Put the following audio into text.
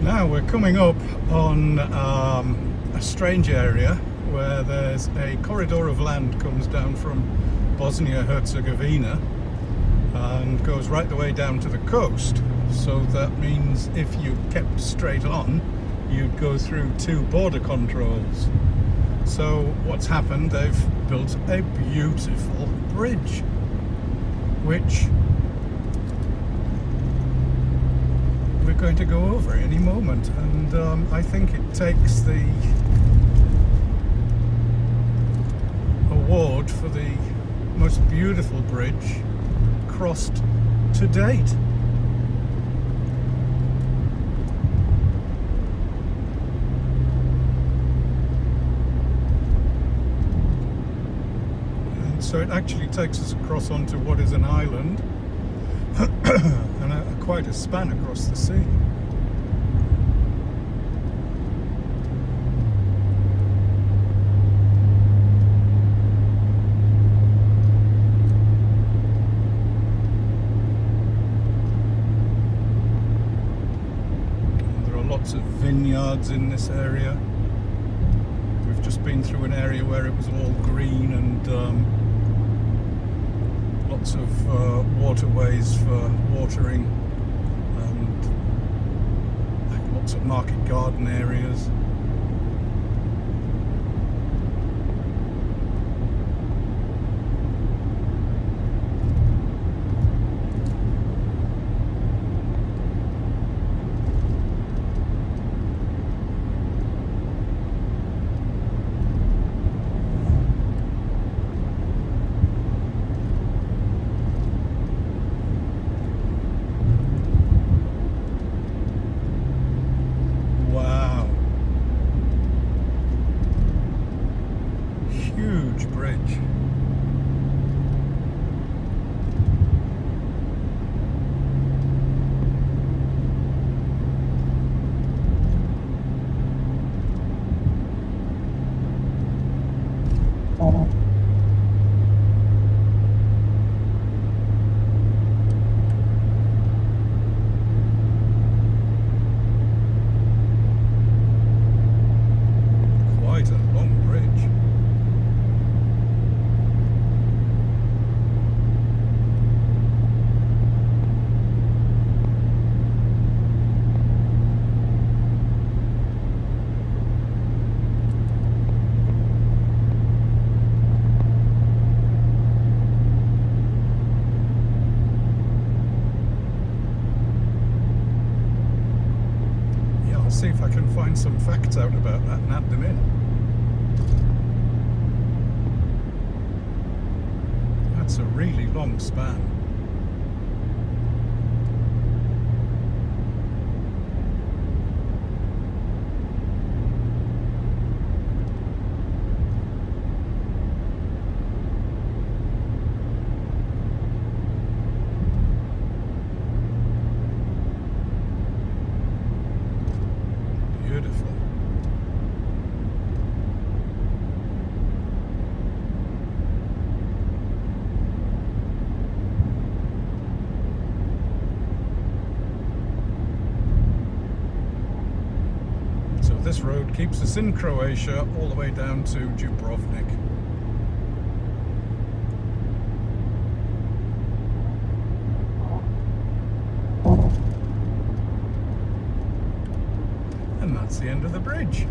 Now we're coming up on a strange area where there's a corridor of land comes down from Bosnia-Herzegovina and goes right the way down to the coast. So that means if you kept straight on, you'd go through two border controls. So what's happened, they've built a beautiful bridge, which we're going to go over any moment, and I think it takes the award for the most beautiful bridge crossed to date. And so it actually takes us across onto what is an island and quite a span across the sea. And there are lots of vineyards in this area. We've just been through an area where it was all green and lots of waterways for watering and lots of market garden areas. Huge bridge. Quite a long bridge. See if I can find some facts out about that and add them in. That's a really long span. Beautiful. So this road keeps us in Croatia all the way down to Dubrovnik. And that's the end of the bridge.